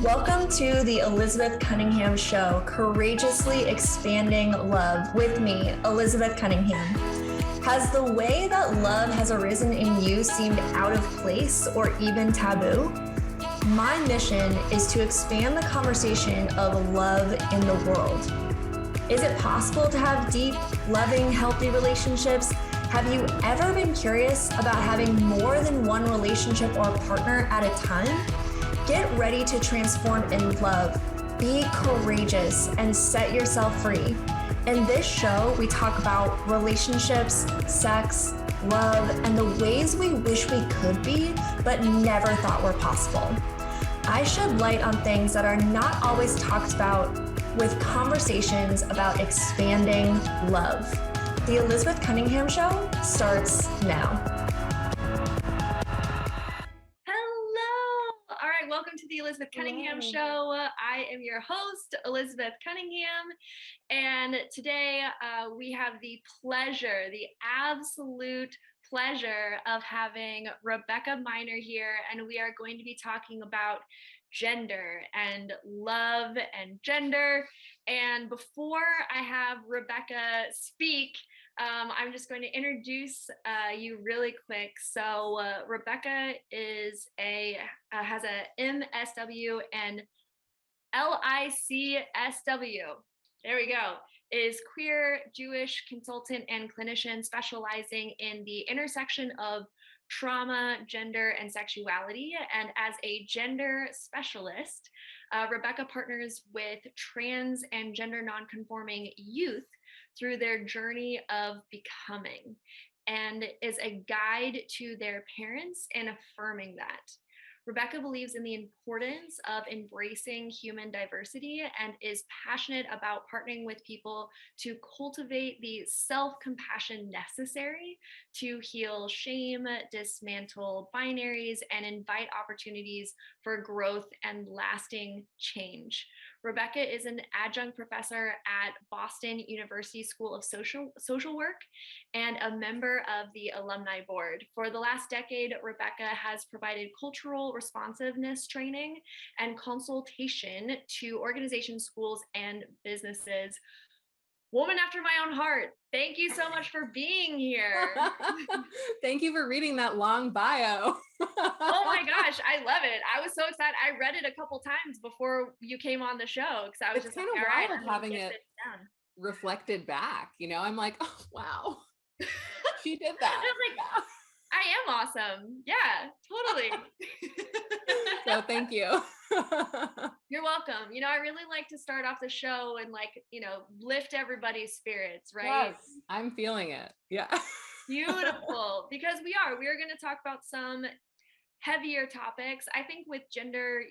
Welcome to the Elizabeth Cunningham Show, courageously expanding love with me, Elizabeth Cunningham. Has the way that love has arisen in you seemed out of place or even taboo? My mission is to expand the conversation of love in the world. Is it possible to have deep, loving, healthy relationships? Have you ever been curious about having more than one relationship or partner at a time? Get ready to transform in love, be courageous, and set yourself free. In this show, we talk about relationships, sex, love, and the ways we wish we could be, but never thought were possible. I shed light on things that are not always talked about with conversations about expanding love. The Elizabeth Cunningham Show starts now. Welcome to the Elizabeth Cunningham Show. I am your host, Elizabeth Cunningham, and today we have the absolute pleasure of having Rebecca Miner here, and we are going to be talking about gender and love and gender. And before I have Rebecca speak, I'm just going to introduce you really quick. So Rebecca is has a MSW and LICSW. There we go. Is queer, Jewish consultant and clinician specializing in the intersection of trauma, gender, and sexuality. And as a gender specialist, Rebecca partners with trans and gender nonconforming youth through their journey of becoming, and is a guide to their parents and affirming that. Rebecca believes in the importance of embracing human diversity and is passionate about partnering with people to cultivate the self-compassion necessary to heal shame, dismantle binaries, and invite opportunities for growth and lasting change. Rebecca is an adjunct professor at Boston University School of Social Work and a member of the alumni board. For the last decade, Rebecca has provided cultural responsiveness training and consultation to organizations, schools, and businesses. Woman after my own heart, thank you so much for being here. Thank you for reading that long bio. Oh my gosh, I love it. I was so excited. I read it a couple times before you came on the show because I was just kind like, of all right, wild having it reflected back. You know, I'm like, oh wow, she did that. I was like, yeah. I am awesome. Yeah, totally. So thank you. You're welcome. You know, I really like to start off the show and lift everybody's spirits, right? Yes, I'm feeling it. Yeah. Beautiful. Because we are going to talk about some heavier topics. I think with gender,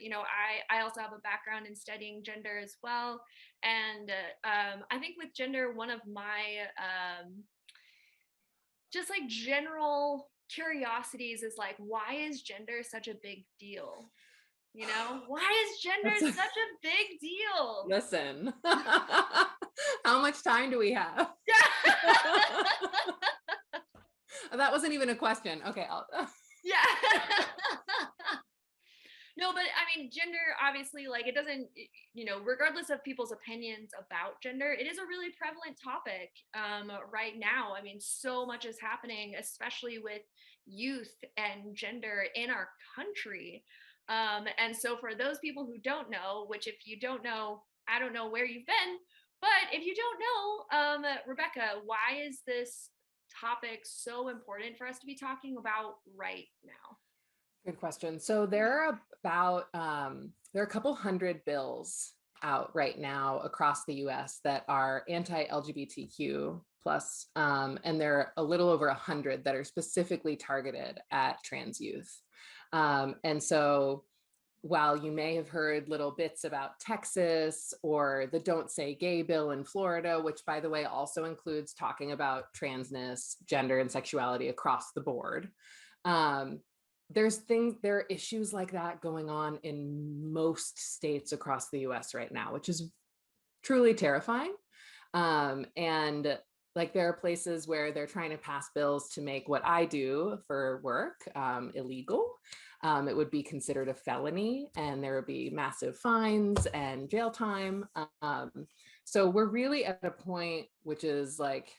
I also have a background in studying gender as well. And I think with gender, one of my just like general curiosities is like, why is gender such a big deal? You know, why is gender such a big deal? Listen, how much time do we have? That wasn't even a question. Okay. Yeah. No, but I mean, gender, obviously, like it doesn't, regardless of people's opinions about gender, it is a really prevalent topic right now. I mean, so much is happening, especially with youth and gender in our country. And so for those people who don't know, which if you don't know, I don't know where you've been, but if you don't know, Rebecca, why is this topic so important for us to be talking about right now? Good question. So there are a couple hundred bills out right now across the US that are anti-LGBTQ plus, and there are a little over 100 that are specifically targeted at trans youth. And so while you may have heard little bits about Texas or the Don't Say Gay bill in Florida, which by the way also includes talking about transness, gender, and sexuality across the board, there are issues like that going on in most states across the US right now, which is truly terrifying. And like there are places where they're trying to pass bills to make what I do for work illegal. It would be considered a felony, and there would be massive fines and jail time. So we're really at a point which is like,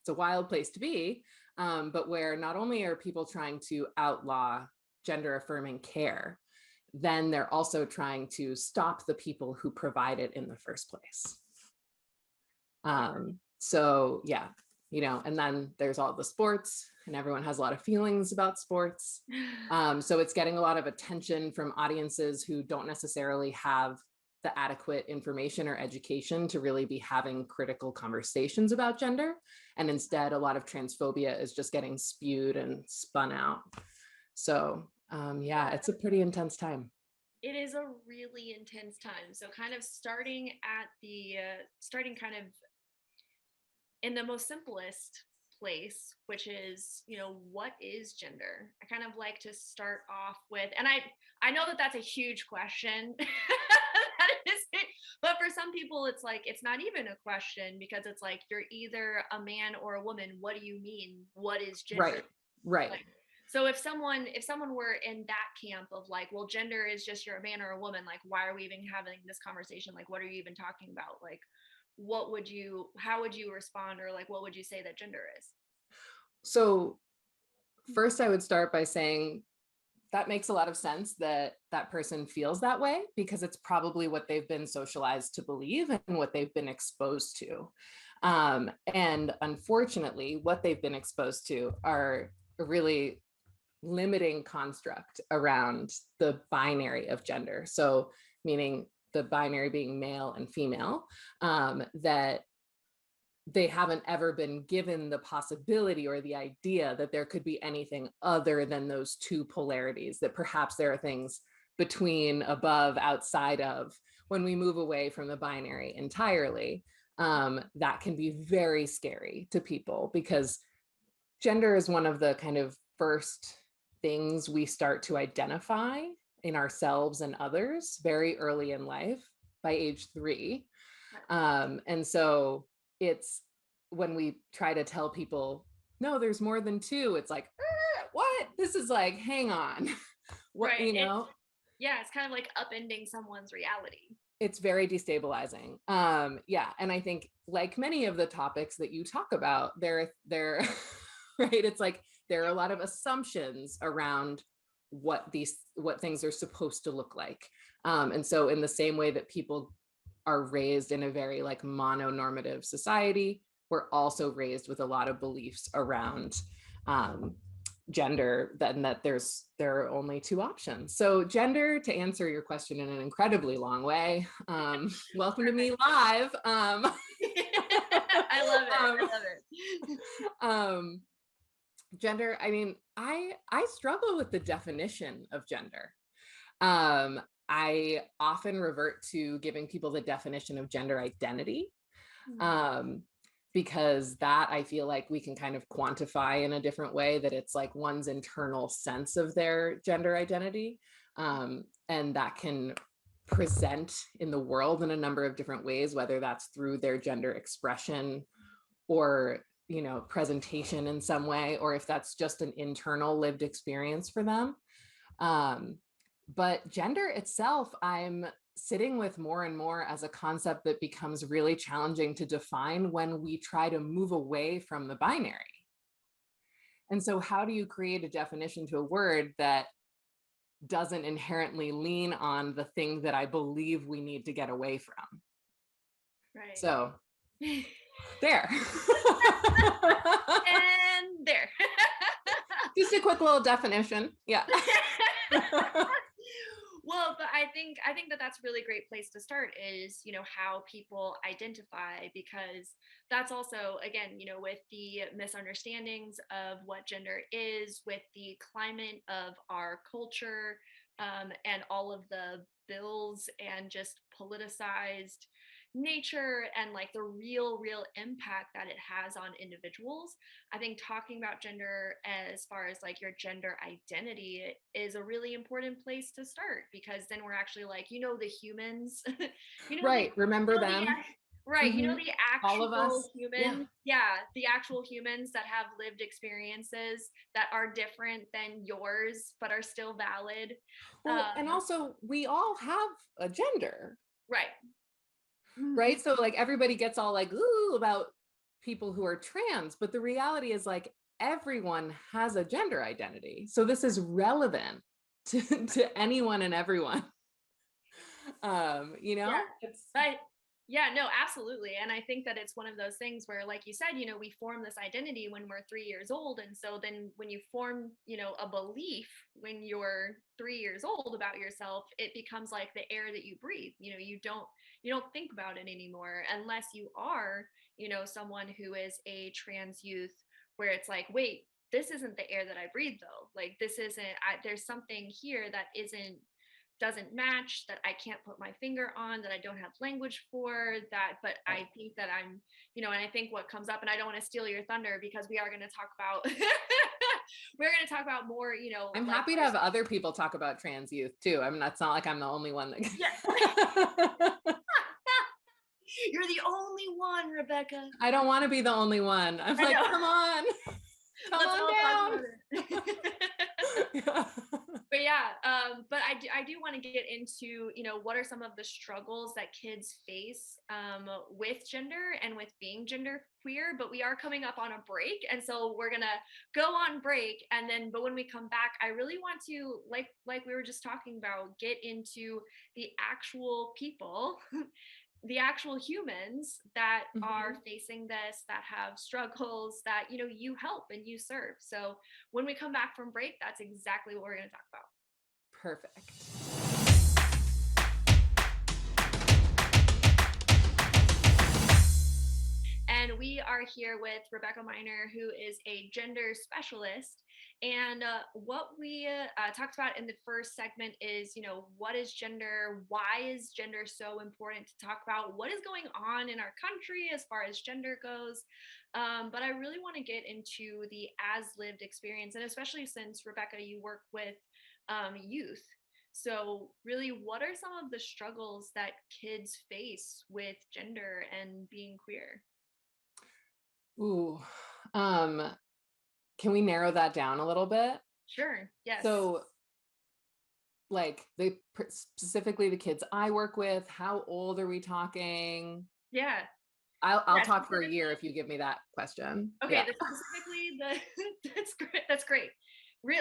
it's a wild place to be, but where not only are people trying to outlaw gender affirming care, then they're also trying to stop the people who provide it in the first place. So yeah, and then there's all the sports, and everyone has a lot of feelings about sports. So it's getting a lot of attention from audiences who don't necessarily have the adequate information or education to really be having critical conversations about gender. And instead, a lot of transphobia is just getting spewed and spun out. So yeah, it's a pretty intense time. It is a really intense time. So kind of starting kind of in the most simplest place, which is, what is gender? I kind of like to start off with, and I know that that's a huge question. That is it. But for some people, it's like, it's not even a question, because it's like, you're either a man or a woman. What do you mean? What is gender? Right. Like, so if someone were in that camp of like, well, gender is just you're a man or a woman, like, why are we even having this conversation? Like, what are you even talking about? Like, how would you respond, or like, what would you say that gender is? So first, I would start by saying that makes a lot of sense that that person feels that way, because it's probably what they've been socialized to believe and what they've been exposed to. And unfortunately, what they've been exposed to are a really limiting construct around the binary of gender. So meaning the binary being male and female, that they haven't ever been given the possibility or the idea that there could be anything other than those two polarities, that perhaps there are things between, above, outside of. When we move away from the binary entirely, that can be very scary to people, because gender is one of the kind of first things we start to identify in ourselves and others very early in life, by age 3. And so it's, when we try to tell people, no, there's more than two, it's like, what? This is like, hang on. What, Right. It's kind of like upending someone's reality. It's very destabilizing. Yeah. And I think, like many of the topics that you talk about, they're right. It's like, there are a lot of assumptions around what things are supposed to look like. And so in the same way that people are raised in a very like mononormative society, we're also raised with a lot of beliefs around gender, that there are only two options. So gender, to answer your question in an incredibly long way, welcome to me live. I love it. I love it. Gender, I mean, I struggle with the definition of gender. I often revert to giving people the definition of gender identity, because that, I feel like we can kind of quantify in a different way, that it's like one's internal sense of their gender identity. And that can present in the world in a number of different ways, whether that's through their gender expression or presentation in some way, or if that's just an internal lived experience for them. But gender itself, I'm sitting with more and more as a concept that becomes really challenging to define when we try to move away from the binary. And so how do you create a definition to a word that doesn't inherently lean on the thing that I believe we need to get away from? Right. So there. And there. Just a quick little definition. Yeah. Well, but I think that that's a really great place to start, is, how people identify, because that's also, again, with the misunderstandings of what gender is, with the climate of our culture, and all of the bills and just politicized nature, and like the real impact that it has on individuals. I think talking about gender as far as like your gender identity is a really important place to start, because then we're actually like, the humans. Right. Remember them. Right. You know, the All of actual us. Yeah. humans, yeah, the actual humans that have lived experiences that are different than yours, but are still valid. Well, and Um, also we all have a gender, right. right? So like everybody gets all like, ooh, about people who are trans, but the reality is like everyone has a gender identity. So this is relevant to anyone and everyone. Yeah. It's But yeah, no, absolutely. And I think that it's one of those things where, like you said, we form this identity when we're 3 years old. And so then when you form, a belief when you're 3 years old about yourself, it becomes like the air that you breathe. You don't think about it anymore unless you are, someone who is a trans youth where it's like, wait, this isn't the air that I breathe though. Like this isn't there's something here that doesn't match, that I can't put my finger on, that I don't have language for, that but right. I think that I'm, and I think what comes up, and I don't want to steal your thunder because we are going to talk about we're going to talk about more, I'm like happy to our, have other people talk about trans youth too. I mean, that's not like I'm the only one yes. that You're the only one, Rebecca. I don't want to be the only one. I'm I like, know. come on, come Let's on all talk down. about it. Yeah. But yeah, but I do want to get into, what are some of the struggles that kids face with gender and with being gender queer. But we are coming up on a break, and so we're gonna go on break, and then but when we come back, I really want to, like we were just talking about, get into the actual people the actual humans that are Mhm. facing this, that have struggles, that you help and you serve. So when we come back from break, that's exactly what we're going to talk about. Perfect. And we are here with Rebecca Miner, who is a gender specialist. And what we talked about in the first segment is, what is gender? Why is gender so important to talk about? What is going on in our country as far as gender goes? But I really want to get into the as lived experience. And especially since, Rebecca, you work with youth. So, really, what are some of the struggles that kids face with gender and being queer? Ooh. Um, can we narrow that down a little bit? Sure. Yes. So, like, specifically the kids I work with, how old are we talking? Yeah. I'll Yeah. talk for a Specifically. year if you give me that question. Okay. Yeah. Specifically the that's great. That's great.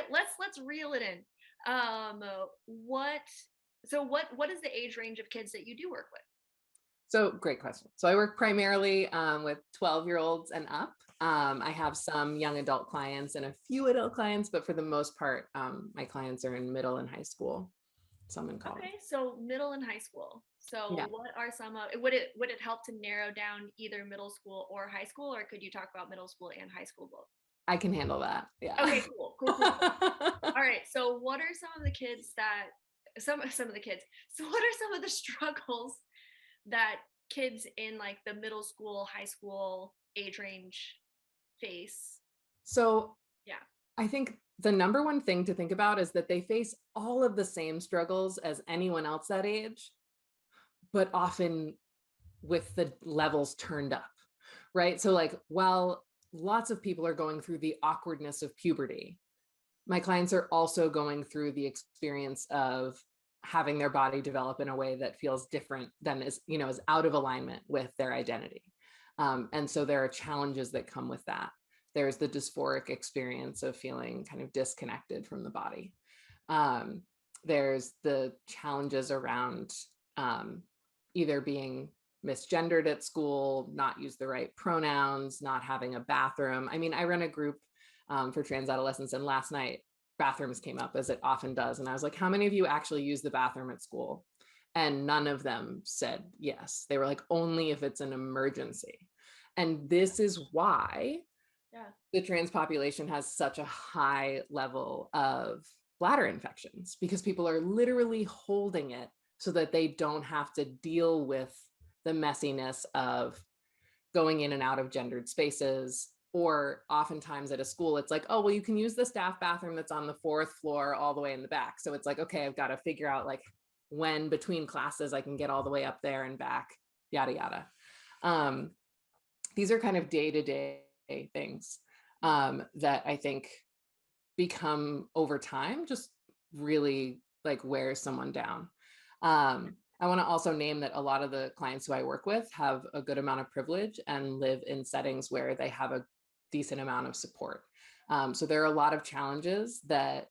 Let's reel it in. What? So what is the age range of kids that you do work with? So great question. So I work primarily with 12-year-olds and up. I have some young adult clients and a few adult clients, but for the most part, my clients are in middle and high school, some in college. Okay. So middle and high school. So Yeah, what are some of would it help to narrow down either middle school or high school, or could you talk about middle school and high school both? I can handle that. Yeah. Okay. Cool. Cool. Cool. Cool. All right. So what are some of the kids that some of the kids? So what are some of the struggles that kids in like the middle school, high school age range face? So Yeah. I think the number one thing to think about is that they face all of the same struggles as anyone else that age, but often with the levels turned up, right? So, like, while lots of people are going through the awkwardness of puberty, my clients are also going through the experience of having their body develop in a way that feels different than is out of alignment with their identity. And so there are challenges that come with that. There's the dysphoric experience of feeling kind of disconnected from the body. Um, there's the challenges around either being misgendered at school, not use the right pronouns, not having a bathroom. I mean, I run a group for trans adolescents, and last night bathrooms came up as it often does. And I was like, how many of you actually use the bathroom at school? And none of them said yes. They were like, only if it's an emergency. And this is why Yeah. the trans population has such a high level of bladder infections, because people are literally holding it so that they don't have to deal with the messiness of going in and out of gendered spaces. Or oftentimes at a school, it's like, oh, well, you can use the staff bathroom that's on the fourth floor all the way in the back. So it's like, okay, I've got to figure out like when between classes I can get all the way up there and back, yada, yada. These are kind of day-to-day things that I think become over time just really like wear someone down. I want to also name that a lot of the clients who I work with have a good amount of privilege and live in settings where they have a decent amount of support. So there are a lot of challenges that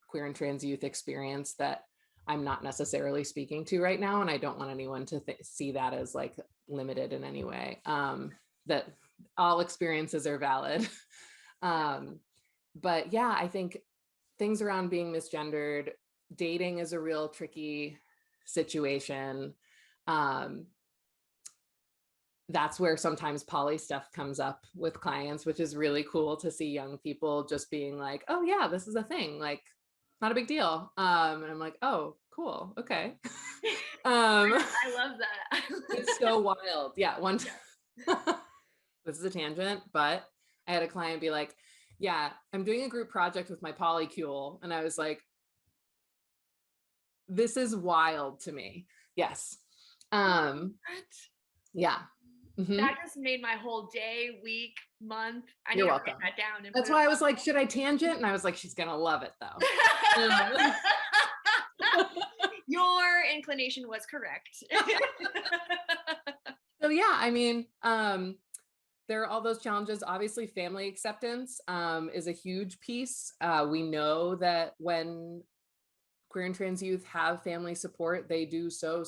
queer and trans youth experience that I'm not necessarily speaking to right now. And I don't want anyone to see that as like limited in any way, that all experiences are valid. But yeah, I think things around being misgendered, dating is a real tricky situation. That's where sometimes poly stuff comes up with clients, which is really cool to see young people just being like, oh yeah, this is a thing, like not a big deal. And I'm like, oh, cool. Okay. I love that. It's so wild. Yeah. One time, this is a tangent, but I had a client be like, yeah, I'm doing a group project with my polycule. And I was like, this is wild to me. Yes. Yeah. That just made my whole day, week, month. I need You're to welcome. write that down. And That's why I was like, should I tangent? And I was like, she's gonna love it though. Your inclination was correct. So yeah, I mean, there are all those challenges. Obviously, family acceptance is a huge piece. We know that when queer and trans youth have family support, they do so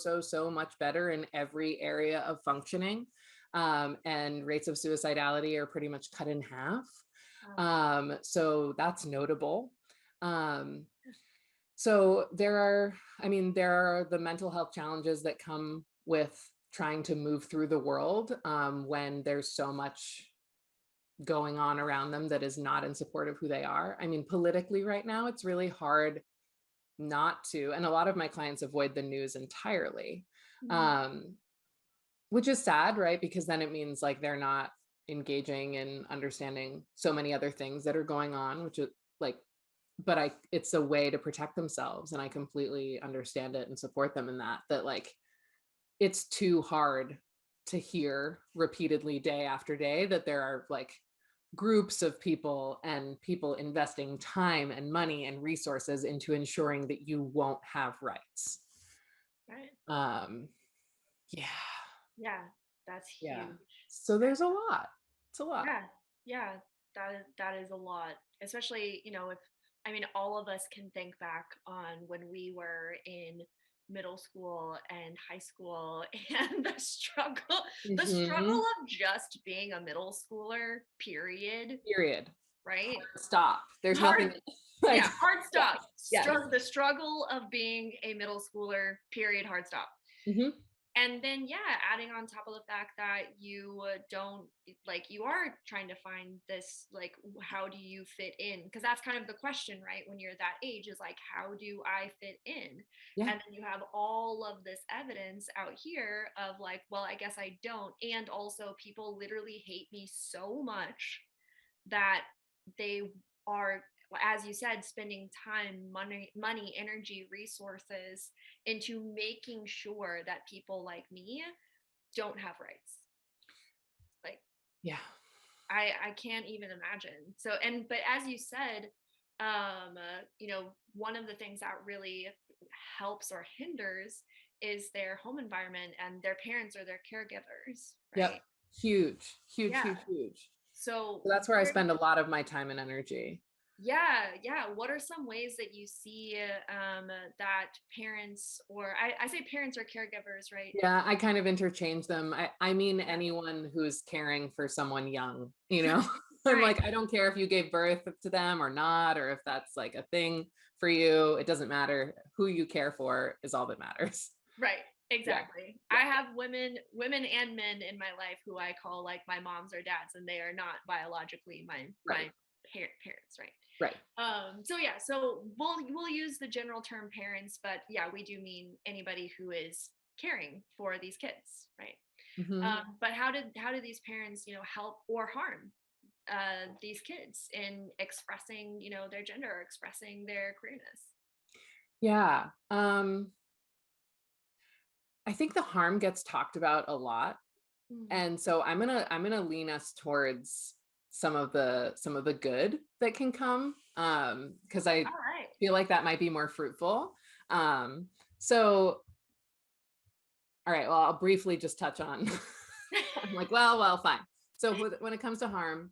much better in every area of functioning. And rates of suicidality are pretty much cut in half. So that's notable. So there are the mental health challenges that come with trying to move through the world when there's so much going on around them that is not in support of who they are. I mean, politically right now, it's really hard not to, and a lot of my clients avoid the news entirely, which is sad, right? Because then it means like they're not engaging and understanding so many other things that are going on, which is like, but it's a way to protect themselves, and I completely understand it and support them in that like it's too hard to hear repeatedly day after day that there are like groups of people and people investing time and money and resources into ensuring that you won't have rights. Right. Yeah. Yeah, that's huge. Yeah. So there's a lot. It's a lot. Yeah, that is a lot. Especially, if I mean all of us can think back on when we were in middle school and high school and the struggle of just being a middle schooler, period. Right? Hard stop. There's hard, nothing like, hard stop. Yes. The struggle of being a middle schooler, period, hard stop. And then, adding on top of the fact that you don't you are trying to find this, like, how do you fit in? Because that's kind of the question, right? When you're that age, is like, how do I fit in? Yeah. And then you have all of this evidence out here of like, well, I guess I don't. And also, people literally hate me so much that they are, as you said, spending time, money, energy, resources into making sure that people like me don't have rights. Like, yeah, I can't even imagine. So, but as you said, one of the things that really helps or hinders is their home environment and their parents or their caregivers. Right? Yep. Huge. So that's where I spend a lot of my time and energy. Yeah. What are some ways that you see that parents, or I say parents or caregivers, right? Yeah, I kind of interchange them. I mean anyone who's caring for someone young, I'm like, I don't care if you gave birth to them or not, or if that's like a thing for you. It doesn't matter. Who you care for is all that matters. Right. Exactly. Yeah. I have women and men in my life who I call like my moms or dads, and they are not biologically my parents, right? Right. So we'll use the general term parents, but yeah, we do mean anybody who is caring for these kids, right? But how do these parents, help or harm these kids in expressing, their gender or expressing their queerness? Yeah. I think the harm gets talked about a lot, Mm. And so I'm gonna lean us towards some of the good that can come, because I All right. feel like that might be more fruitful. So all right, well, I'll briefly just touch on. I'm like, well, fine. So when it comes to harm,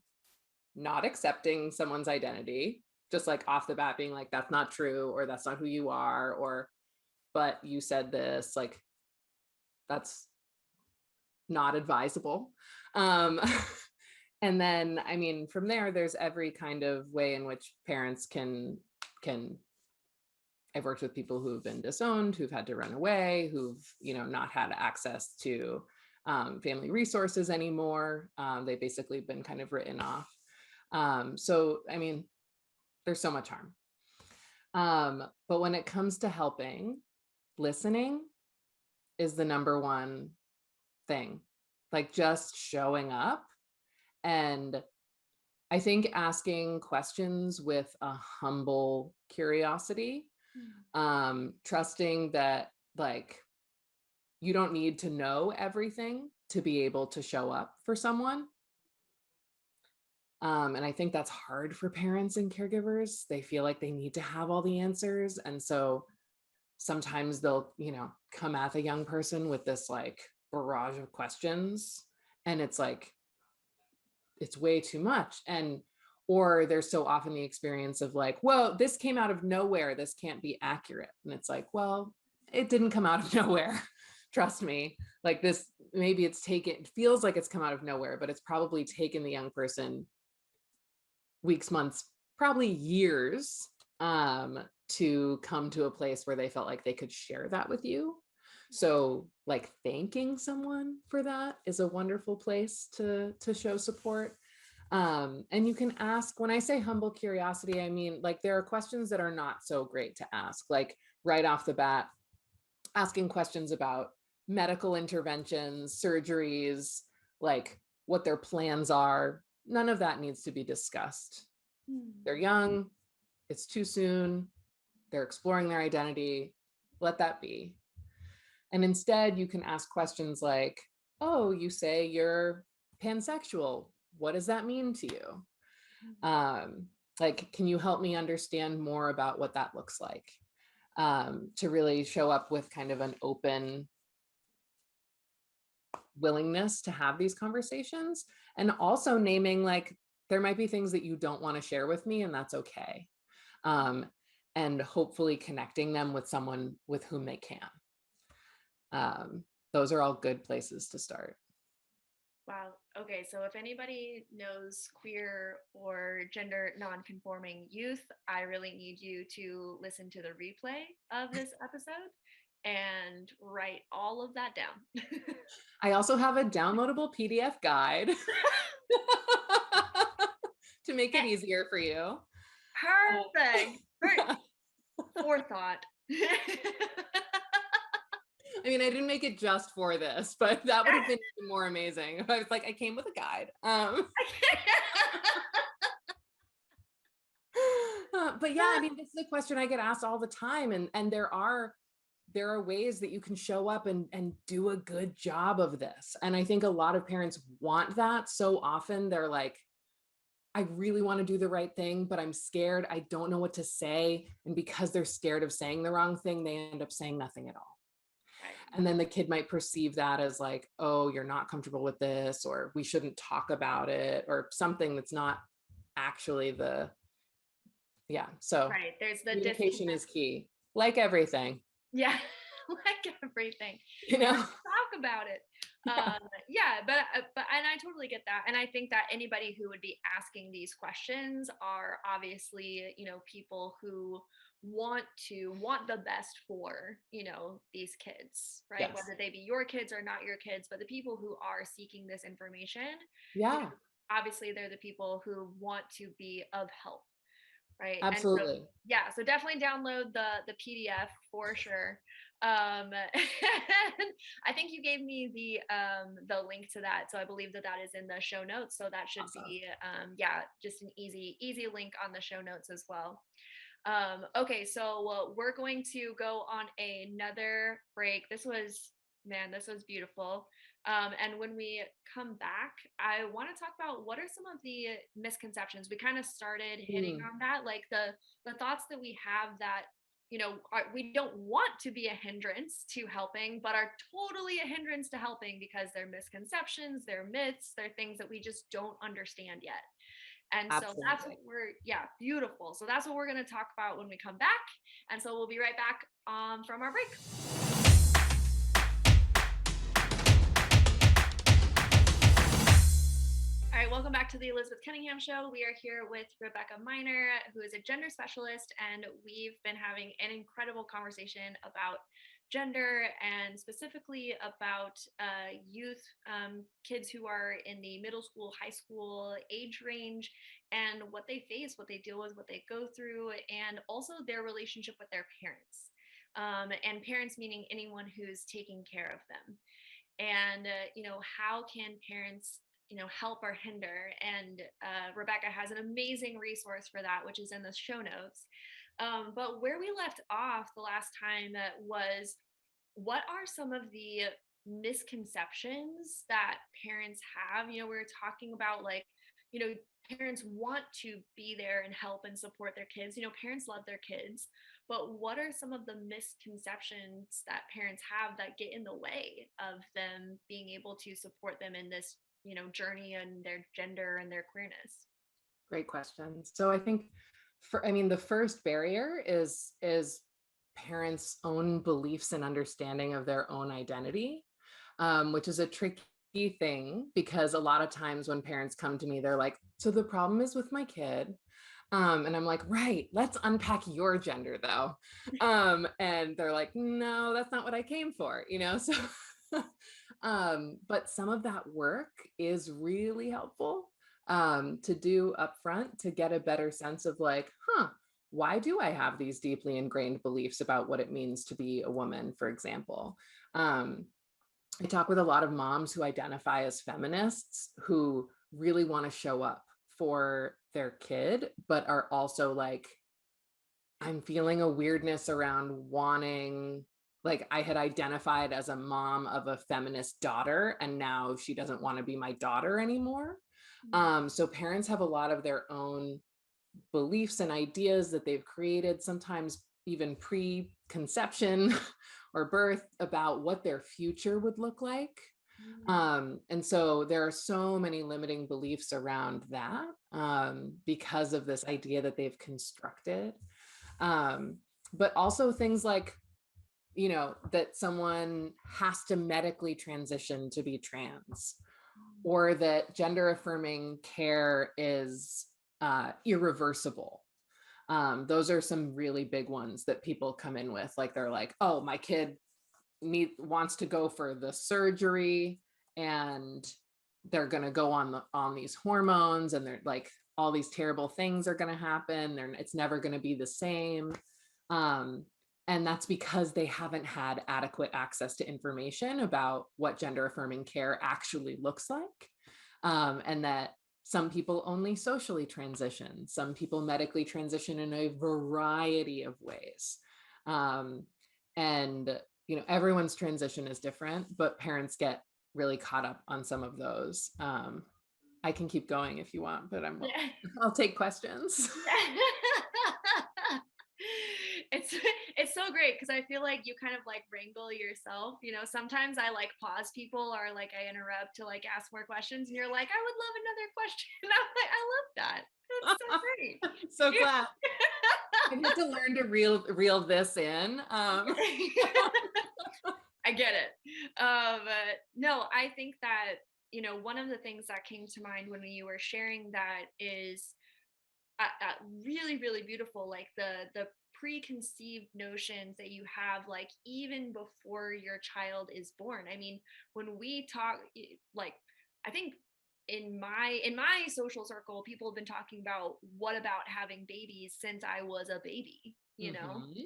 not accepting someone's identity, just like off the bat being like, that's not true, or that's not who you are, or but you said this, like that's not advisable. Um, and then, I mean, from there, there's every kind of way in which parents can. I've worked with people who've been disowned, who've had to run away, who've not had access to family resources anymore. They've basically been kind of written off. So I mean, there's so much harm. But when it comes to helping, listening is the number one thing. Like just showing up, and I think asking questions with a humble curiosity, Mm. trusting that like you don't need to know everything to be able to show up for someone. And I think that's hard for parents and caregivers. They feel like they need to have all the answers. And so sometimes they'll, come at the young person with this like barrage of questions. And it's like, it's way too much. Or there's so often the experience of like, well, this came out of nowhere. This can't be accurate. And it's like, well, it didn't come out of nowhere. Trust me. Like this, maybe it feels like it's come out of nowhere, but it's probably taken the young person weeks, months, probably years, to come to a place where they felt like they could share that with you. So like thanking someone for that is a wonderful place to show support. And you can ask, when I say humble curiosity, I mean like there are questions that are not so great to ask, like right off the bat, asking questions about medical interventions, surgeries, like what their plans are. None of that needs to be discussed. They're Mm. young, it's too soon, they're exploring their identity. Let that be. And instead, you can ask questions like, oh, you say you're pansexual. What does that mean to you? Um, like, can you help me understand more about what that looks like? To really show up with kind of an open willingness to have these conversations, and also naming like, there might be things that you don't want to share with me, and that's okay. Um, and hopefully connecting them with someone with whom they can. Those are all good places to start. Wow. Okay. So if anybody knows queer or gender non-conforming youth, I really need you to listen to the replay of this episode and write all of that down. I also have a downloadable PDF guide to make it easier for you. Perfect. Forethought. I mean, I didn't make it just for this, but that would have been even more amazing if I was like, I came with a guide. But yeah, I mean, this is a question I get asked all the time, and there are ways that you can show up and do a good job of this. And I think a lot of parents want that. So often they're like, I really want to do the right thing, but I'm scared. I don't know what to say. And because they're scared of saying the wrong thing, they end up saying nothing at all. Right. And then the kid might perceive that as like, oh, you're not comfortable with this, or we shouldn't talk about it, or something that's not actually yeah. So Right. There's the communication disconnect. is key, like everything, Yeah. Like everything. you Let's know? talk about it. Yeah. Yeah, but and I totally get that. And I think that anybody who would be asking these questions are obviously, people who want the best for, these kids, right? Yes. Whether they be your kids or not your kids, but the people who are seeking this information, Yeah, obviously they're the people who want to be of help, right? And so absolutely. yeah, so definitely download the PDF for sure. And I think you gave me the link to that, so I believe that that is in the show notes. So that should Awesome. be yeah, just an easy link on the show notes as well. Okay, so we're going to go on another break. This was Man, this was beautiful. And when we come back, I want to talk about what are some of the misconceptions. We kind of started hitting Mm, on that, like the thoughts that we have that we don't want to be a hindrance to helping, but are totally a hindrance to helping because they're misconceptions, they're myths, they're things that we just don't understand yet. And so that's what absolutely. yeah, beautiful. So that's what we're going to talk about when we come back. And so we'll be right back from our break. All right, welcome back to the Elizabeth Cunningham Show. We are here with Rebecca Miner, who is a gender specialist, and we've been having an incredible conversation about gender and specifically about youth, kids who are in the middle school, high school age range, and what they face, what they deal with, what they go through, and also their relationship with their parents. And parents meaning anyone who's taking care of them. And how can parents help or hinder? And Rebecca has an amazing resource for that, which is in the show notes. But where we left off the last time was, what are some of the misconceptions that parents have? We were talking about, like, you know parents want to be there and help and support their kids. Parents love their kids, but what are some of the misconceptions that parents have that get in the way of them being able to support them in this journey and their gender and their queerness? Great question. So I think the first barrier is parents' own beliefs and understanding of their own identity, which is a tricky thing because a lot of times when parents come to me, they're like, so the problem is with my kid. And I'm like, right, let's unpack your gender though. And they're like, no, that's not what I came for, so but some of that work is really helpful to do upfront to get a better sense of like, why do I have these deeply ingrained beliefs about what it means to be a woman, for example? I talk with a lot of moms who identify as feminists who really want to show up for their kid, but are also like, I'm feeling a weirdness around wanting, like, I had identified as a mom of a feminist daughter, and now she doesn't want to be my daughter anymore. So parents have a lot of their own beliefs and ideas that they've created, sometimes even pre-conception or birth, about what their future would look like. And so there are so many limiting beliefs around that because of this idea that they've constructed. But also things like, that someone has to medically transition to be trans, or that gender affirming care is irreversible. Those are some really big ones that people come in with. Like, they're like, oh, my kid wants to go for the surgery, and they're going to go on these hormones, and they're like, all these terrible things are going to happen. It's never going to be the same. And that's because they haven't had adequate access to information about what gender affirming care actually looks like. And that some people only socially transition, some people medically transition in a variety of ways. And everyone's transition is different, but parents get really caught up on some of those. I can keep going if you want, but Yeah. I'll take questions. it's it's so great because I feel like you kind of like wrangle yourself. Sometimes I like pause people, or like I interrupt to like ask more questions, and you're like, I would love another question. I'm like, I love that. That's so great. So glad. I need to learn to reel this in. I get it. No, I think that one of the things that came to mind when you were sharing that is really, really beautiful, like the preconceived notions that you have, like even before your child is born. I mean, when we talk, like, I think in my social circle, people have been talking about, what about having babies since I was a baby, Mhm.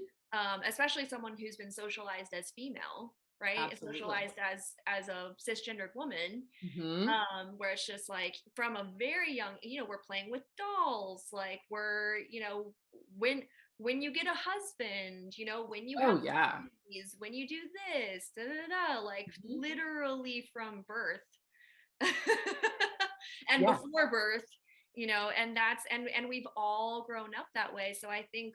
especially someone who's been socialized as female, right? Absolutely. Socialized as a cisgendered woman, Mhm. where it's just like from a very young, we're playing with dolls, like we're when when you get a husband, you know, when you have Oh yeah. babies, when you do this, da, da, da, like Mhm. literally from birth and Yeah. before birth, you know, and that's and we've all grown up that way. So I think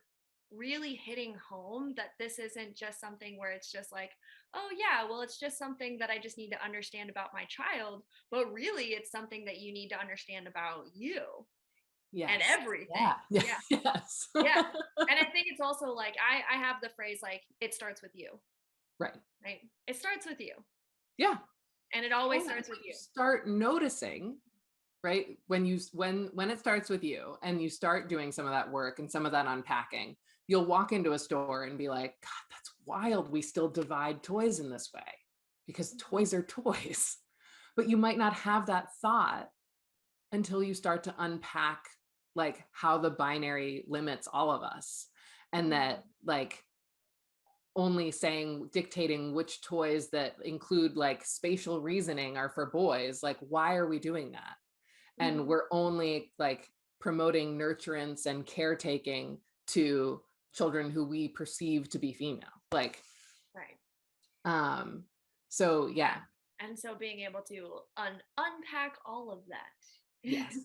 really hitting home that this isn't just something where it's just like, oh yeah, well it's just something that I just need to understand about my child, but really it's something that you need to understand about you and Yes. everything. Yeah. Yeah. Yeah. Yes. Yeah. And I think it's also like I have the phrase like it starts with you, Right. right? It starts with you. Yeah. And it always And when starts with you you. start noticing, right, when it starts with you and you start doing some of that work and some of that unpacking, you'll walk into a store and be like, God, that's wild, we still divide toys in this way, because toys are toys. But you might not have that thought until you start to unpack like how the binary limits all of us, and that like only saying dictating which toys that include like spatial reasoning are for boys. Like, why are we doing that? And Mhm. we're only like promoting nurturance and caretaking to children who we perceive to be female. Like, Right. um, so yeah. And so being able to unpack all of that. Yes.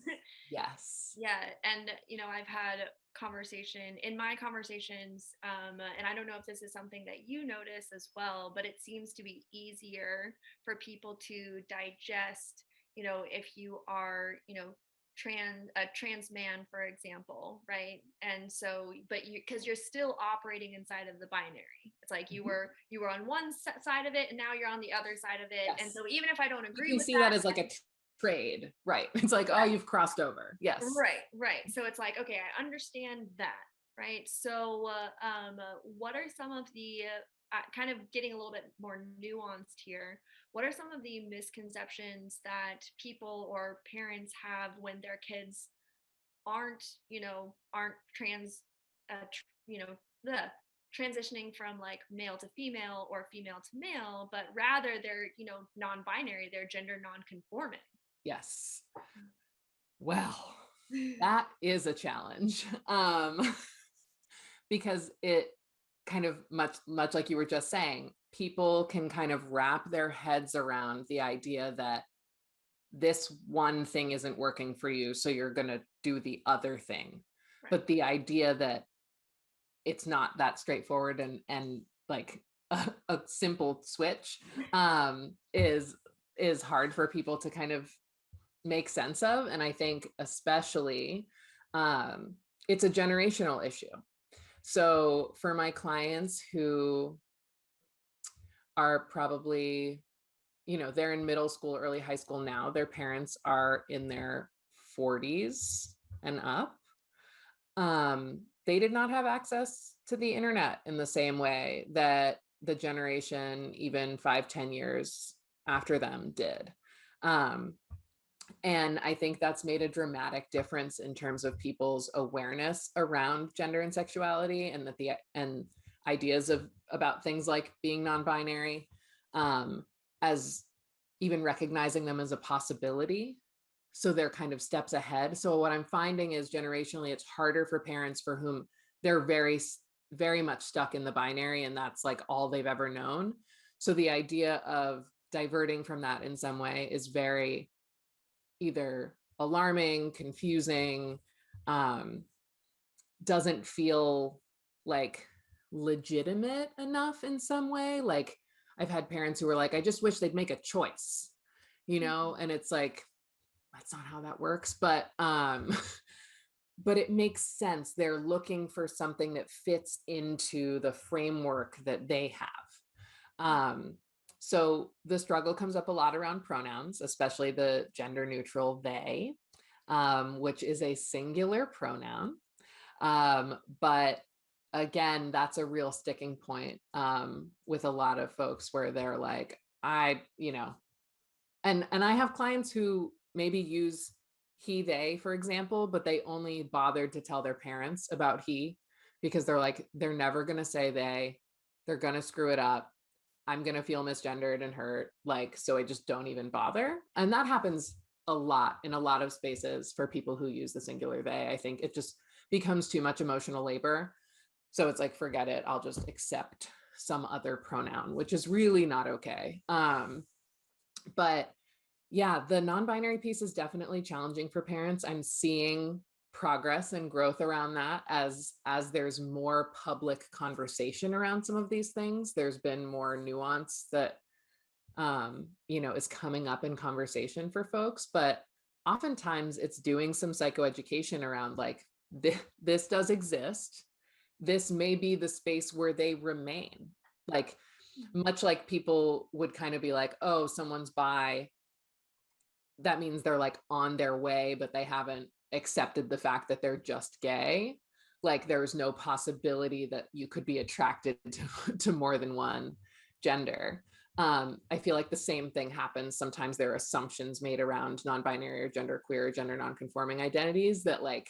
Yes. Yeah, and you know, I've had conversation in my conversations, and I don't know if this is something that you notice as well, but it seems to be easier for people to digest, you know, if you are, you know, a trans man, for example, right? And so, but you because you're still operating inside of the binary. It's like Mhm. you were on one side of it, and now you're on the other side of it. And Yes. so, even if I don't You agree can with see that, that as like a trade, right? It's like, oh, you've crossed over. Yes. right, right. So it's like, okay, I understand that, right? So, what are some of the kind of getting a little bit more nuanced here? What are some of the misconceptions that people or parents have when their kids aren't, you know, aren't you know, the transitioning from like male to female or female to male, but rather they're, you know, non-binary, they're gender non-conforming. Yes. Well, that is a challenge. Because it kind of much like you were just saying, people can kind of wrap their heads around the idea that this one thing isn't working for you, so you're going to do the other thing. Right. But the idea that it's not that straightforward and like a simple switch is hard for people to kind of make sense of. And I think especially it's a generational issue. So for my clients who are probably, you know, they're in middle school, early high school now, their parents are in their 40s and up. They did not have access to the internet in the same way that the generation, even 5, 10 years after them did. Um, and I think that's made a dramatic difference in terms of people's awareness around gender and sexuality, and that the and ideas of about things like being non-binary, as even recognizing them as a possibility. So they're kind of steps ahead. So what I'm finding is generationally, it's harder for parents for whom they're very much stuck in the binary, and that's like all they've ever known. So the idea of diverting from that in some way is very either alarming, confusing, um, doesn't feel like legitimate enough in some way. Like I've had parents who were like, I just wish they'd make a choice, you know, and it's like, that's not how that works. But but it makes sense. They're looking for something that fits into the framework that they have. So the struggle comes up a lot around pronouns, especially the gender neutral they, which is a singular pronoun. But again, that's a real sticking point with a lot of folks where they're like, you know, and I have clients who maybe use he, they, for example, but they only bothered to tell their parents about he because they're like, they're never going to say they're going to screw it up. I'm going to feel misgendered and hurt. Like, so I just don't even bother. And that happens a lot in a lot of spaces for people who use the singular they. I think it just becomes too much emotional labor. So it's like, forget it, I'll just accept some other pronoun, which is really not okay. But yeah, the non-binary piece is definitely challenging for parents. I'm seeing progress and growth around that as there's more public conversation around some of these things. There's been more nuance that is coming up in conversation for folks, but oftentimes it's doing some psychoeducation around like this does exist. This may be the space where they remain. Like much like people would kind of be like, oh, someone's bi, that means they're like on their way, but they haven't accepted the fact that they're just gay. Like there's no possibility that you could be attracted to more than one gender. I feel like the same thing happens. Sometimes there are assumptions made around non-binary or genderqueer or gender nonconforming identities that like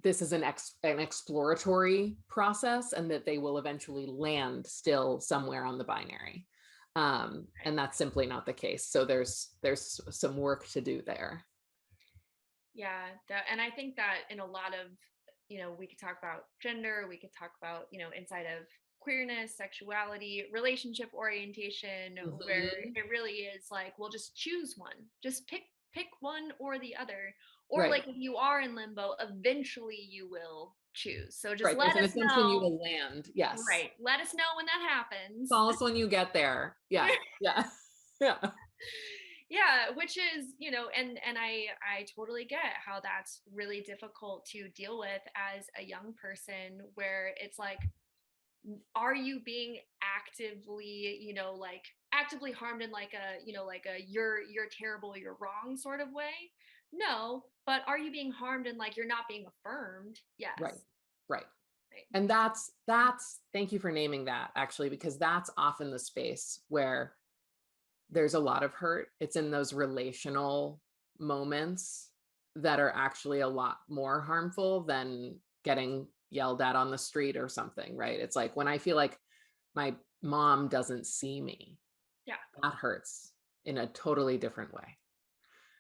this is an exploratory process and that they will eventually land still somewhere on the binary. And that's simply not the case. So there's some work to do there. Yeah, and I think that in a lot of, we could talk about gender, we could talk about, inside of queerness, sexuality, relationship orientation, where it really is like, well, just choose one, just pick one or the other. Or Right. like if you are in limbo, eventually you will choose. So just right. let There's us an assumption you know. will land. Yes. Right. Let us know when that happens. Call us when you get there. Yeah. Yeah. Yeah. Yeah, which is, and I totally get how that's really difficult to deal with as a young person, where it's like, are you being actively, like actively harmed in like a, like a you're terrible, you're wrong sort of way? No, but are you being harmed and like you're not being affirmed? Yes. Right. Right. Right. And that's thank you for naming that, actually, because that's often the space where there's a lot of hurt. It's in those relational moments that are actually a lot more harmful than getting yelled at on the street or something, right? It's like when I feel like my mom doesn't see me, Yeah. that hurts in a totally different way.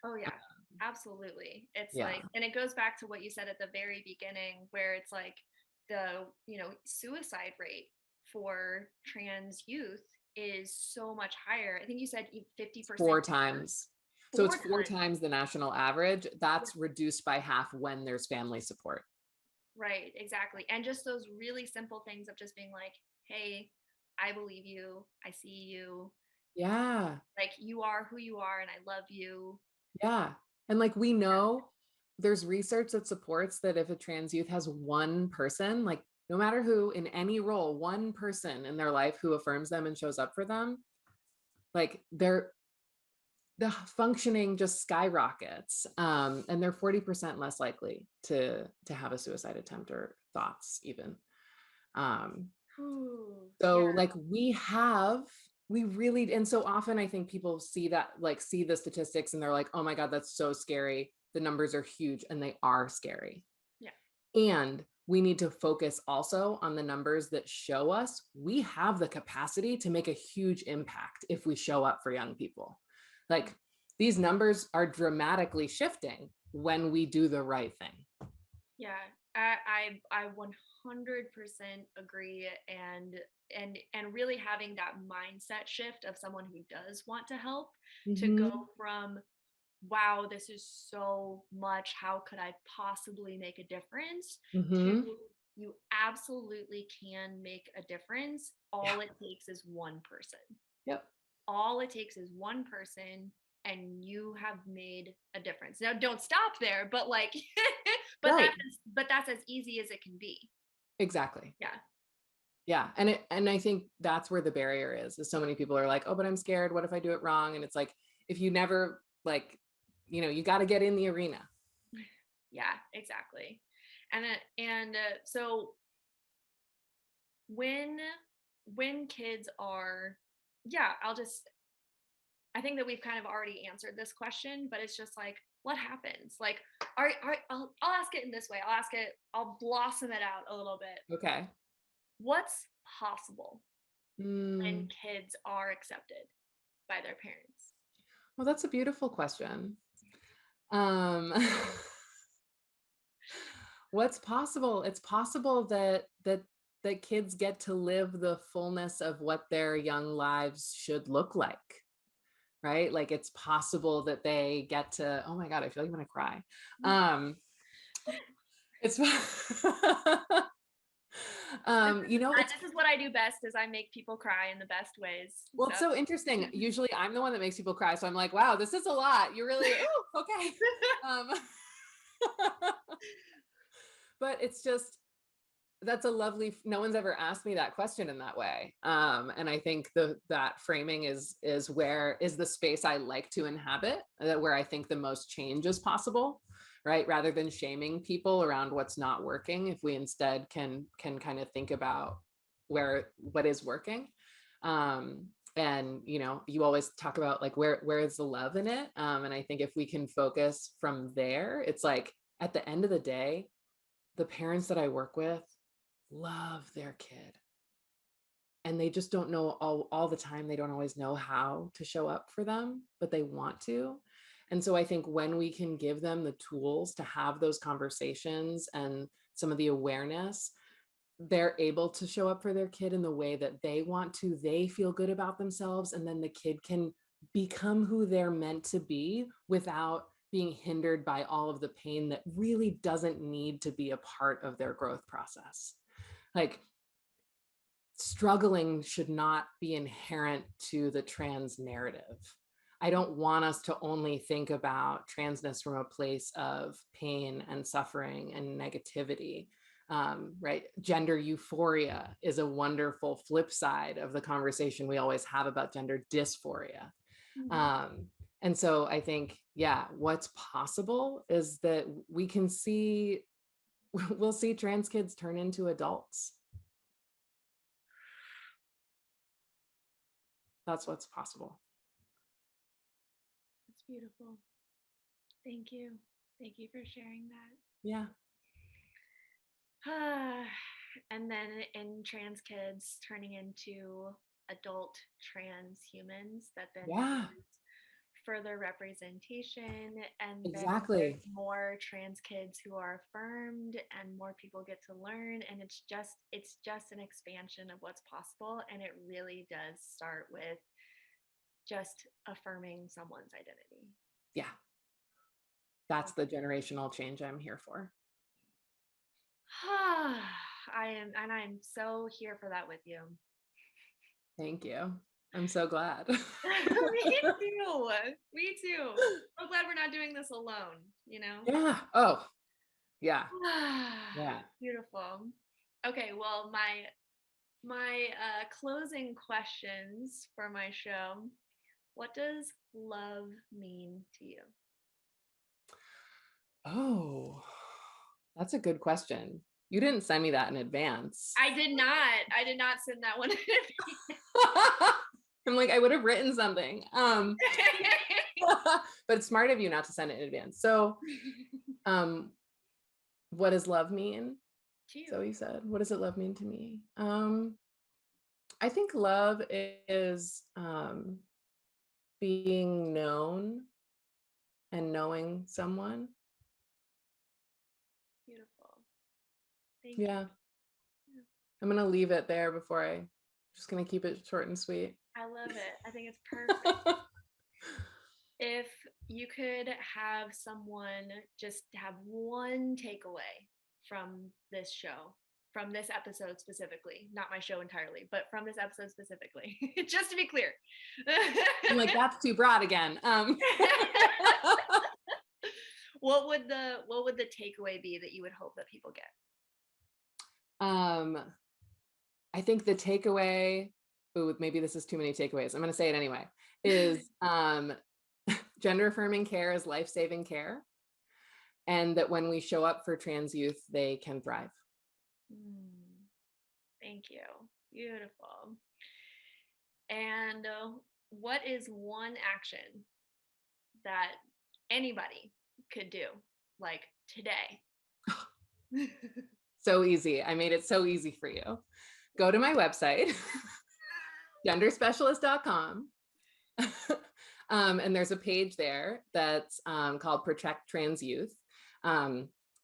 Oh yeah, absolutely. It's Yeah. like, and it goes back to what you said at the very beginning, where it's like the, suicide rate for trans youth is so much higher. I think you said 50%. 4 times. So it's 4 times. times the national average. That's reduced by half when there's family support. Right, exactly. And just those really simple things of just being like, hey, I believe you, I see you. Yeah. Like you are who you are and I love you. Yeah. And like we know there's research that supports that if a trans youth has one person, like no matter who in any role, one person in their life who affirms them and shows up for them, like the functioning just skyrockets. And they're 40% less likely to have a suicide attempt or thoughts even. So like we really, and so often I think people see that, like see the statistics and they're like, oh my God, that's so scary. The numbers are huge, and they are scary. Yeah. And we need to focus also on the numbers that show us we have the capacity to make a huge impact if we show up for young people. Like these numbers are dramatically shifting when we do the right thing. Yeah, I 100% agree, and really having that mindset shift of someone who does want to help, to go from, wow, this is so much, how could I possibly make a difference, to you absolutely can make a difference. All it takes is one person. Yep. All it takes is one person, and you have made a difference. Now don't stop there, but like but Right. that's as easy as it can be. Exactly. Yeah. Yeah. And I think that's where the barrier is so many people are like, oh, but I'm scared. What if I do it wrong? And it's like, if you never like, you got to get in the arena. Yeah, exactly. So when kids are, yeah, I think that we've kind of already answered this question, but it's just like, what happens? Like, I'll ask it in this way. I'll blossom it out a little bit. Okay. What's possible when kids are accepted by their parents? Well, that's a beautiful question. Um, What's possible? It's possible that kids get to live the fullness of what their young lives should look like, right? Like it's possible that they get to, oh my God, I feel like I'm gonna cry. It's This is what I do best is I make people cry in the best ways. well, it's so interesting. Usually I'm the one that makes people cry. So I'm like, wow, this is a lot. You really, oh, okay. But it's just, that's a lovely, no one's ever asked me that question in that way. And I think that framing is where is the space I like to inhabit, that where I think the most change is possible, right? Rather than shaming people around what's not working, if we instead can kind of think about what is working. And you always talk about like where is the love in it. And I think if we can focus from there, it's like at the end of the day, the parents that I work with love their kid, and they just don't know all the time. They don't always know how to show up for them, but they want to. And so I think when we can give them the tools to have those conversations and some of the awareness, they're able to show up for their kid in the way that they want to. They feel good about themselves, and then the kid can become who they're meant to be without being hindered by all of the pain that really doesn't need to be a part of their growth process. Like struggling should not be inherent to the trans narrative. I don't want us to only think about transness from a place of pain and suffering and negativity. Right? Gender euphoria is a wonderful flip side of the conversation we always have about gender dysphoria. And so I think, yeah, what's possible is that we'll see trans kids turn into adults. That's what's possible. It's beautiful. Thank you. Thank you for sharing that. Yeah. And then in trans kids turning into adult trans humans that then further representation, and exactly. then more trans kids who are affirmed and more people get to learn, and it's just an expansion of what's possible. And it really does start with just affirming someone's identity. Yeah, that's the generational change I'm here for. I'm so here for that with you. Thank you. I'm so glad. Me too. Me too. So glad we're not doing this alone, Yeah. Oh, yeah. Yeah. Beautiful. Okay, well, my closing questions for my show. What does love mean to you? Oh, that's a good question. You didn't send me that in advance. I did not send that one in advance. I'm like, I would have written something. But it's smart of you not to send it in advance. So, what does love mean? So you said, what does love mean to me? I think love is being known and knowing someone. Beautiful. Thank you. I'm going to leave it there just going to keep it short and sweet. I love it. I think it's perfect. If you could have someone just have one takeaway from this show, from this episode specifically, not my show entirely, but from this episode specifically, just to be clear. I'm like, that's too broad again. What would the takeaway be that you would hope that people get? I think the takeaway, maybe this is too many takeaways. I'm going to say it anyway, is gender affirming care is life-saving care. And that when we show up for trans youth, they can thrive. Thank you. Beautiful. And what is one action that anybody could do, like today? So easy. I made it so easy for you. Go to my website, genderspecialist.com. And there's a page there that's called Protect Trans Youth.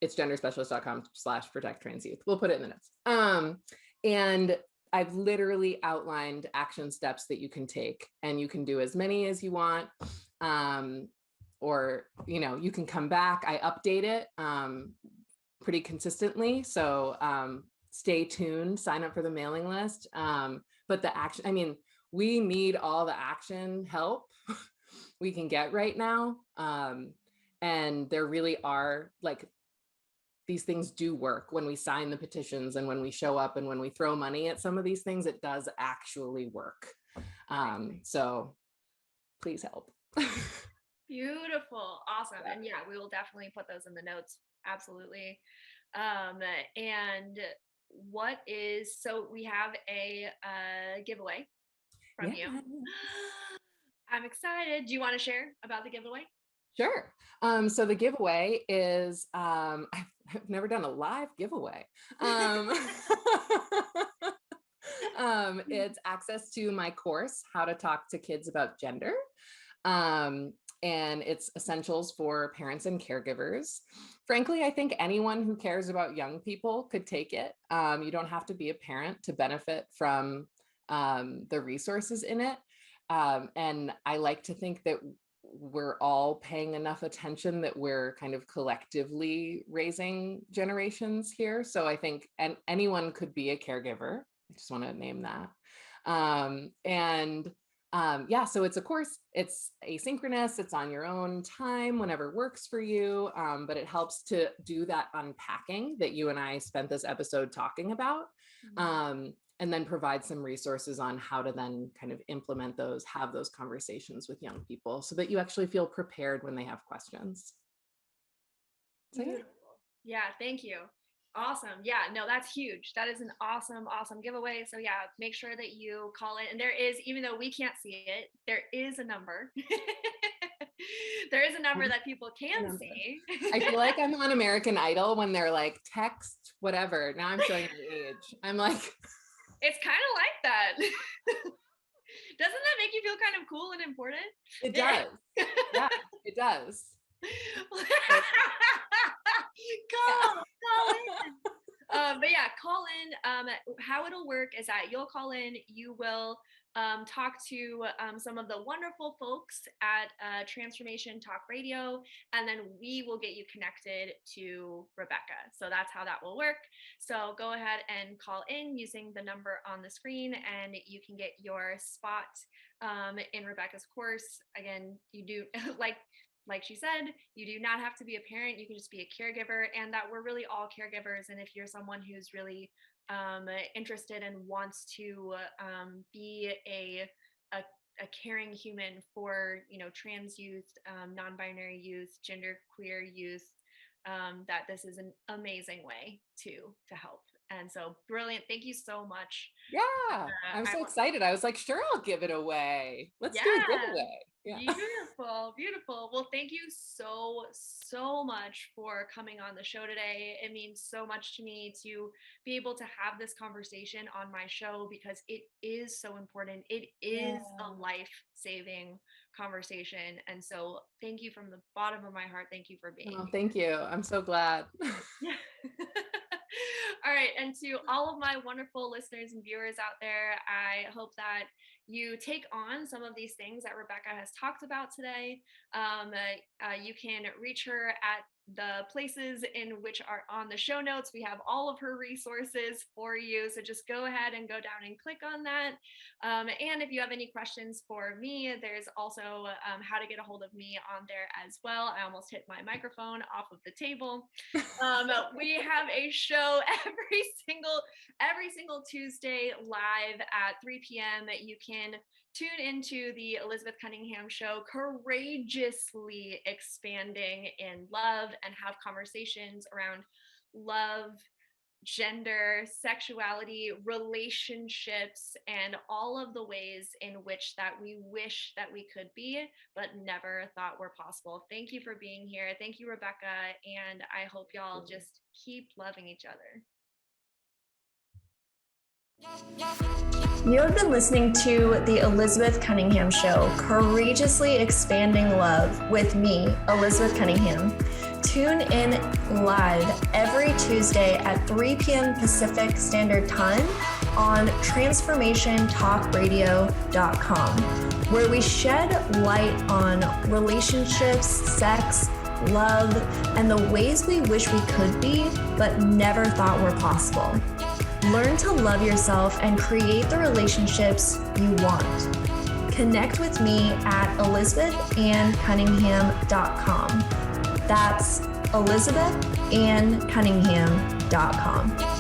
it's genderspecialist.com/protect-trans-youth. We'll put it in the notes. And I've literally outlined action steps that you can take, and you can do as many as you want. Or, you can come back. I update it pretty consistently. So stay tuned, sign up for the mailing list. But the action, we need all the action help we can get right now. And there really are, like, these things do work. When we sign the petitions and when we show up and when we throw money at some of these things, it does actually work. So please help. Beautiful. Awesome. Yeah. And yeah, we will definitely put those in the notes. Absolutely. And so we have a giveaway from you. I'm excited. Do you want to share about the giveaway? Sure. So the giveaway is, I've never done a live giveaway. It's access to my course, How to Talk to Kids About Gender. And it's essentials for parents and caregivers. Frankly, I think anyone who cares about young people could take it. You don't have to be a parent to benefit from the resources in it. And I like to think that we're all paying enough attention that we're kind of collectively raising generations here. So I think anyone could be a caregiver. I just want to name that. Yeah, so it's a course, it's asynchronous, it's on your own time, whenever works for you, but it helps to do that unpacking that you and I spent this episode talking about, and then provide some resources on how to then kind of implement those, have those conversations with young people so that you actually feel prepared when they have questions. So, yeah, thank you. Awesome. Yeah, no, that's huge. That is an awesome giveaway. So yeah, make sure that you call in. And there is, even though we can't see it, there is a number. There is a number that people can see. I feel like I'm on American Idol when they're like, text whatever. Now I'm showing my age. I'm like, it's kind of like that. Doesn't that make you feel kind of cool and important? It does. Yeah, it does. Call in. But yeah, call in. How it'll work is that you'll call in, you will talk to some of the wonderful folks at Transformation Talk Radio, and then we will get you connected to Rebecca. So that's how that will work. So go ahead and call in using the number on the screen, and you can get your spot in Rebecca's course. Again, you do like she said, you do not have to be a parent. You can just be a caregiver, and that we're really all caregivers. And if you're someone who's really interested and wants to be a caring human for, trans youth, non-binary youth, genderqueer youth, that this is an amazing way to help. And so brilliant. Thank you so much. Yeah, I'm so excited. I was like, sure, I'll give it away. Let's do a giveaway. Yeah. Beautiful. Well, thank you so much for coming on the show today. It means so much to me to be able to have this conversation on my show because it is so important. It is a life-saving conversation. And so thank you from the bottom of my heart. Thank you for being here. Thank you. I'm so glad. All right. And to all of my wonderful listeners and viewers out there, I hope that you take on some of these things that Rebecca has talked about today. You can reach her at the places in which are on the show notes. We have all of her resources for you. So just go ahead and go down and click on that. And if you have any questions for me, there's also how to get a hold of me on there as well. I almost hit my microphone off of the table. We have a show every single Tuesday live at 3 p.m. You can tune into the Elizabeth Cunningham Show, courageously expanding in love, and have conversations around love, gender, sexuality, relationships, and all of the ways in which that we wish that we could be, but never thought were possible. Thank you for being here. Thank you, Rebecca. And I hope y'all just keep loving each other. You have been listening to the Elizabeth Cunningham Show, Courageously Expanding Love, with me, Elizabeth Cunningham. Tune in live every Tuesday at 3 p.m. Pacific Standard Time on transformationtalkradio.com, where we shed light on relationships, sex, love, and the ways we wish we could be, but never thought were possible. Learn to love yourself and create the relationships you want. Connect with me at elizabethannecunningham.com. That's elizabethannecunningham.com.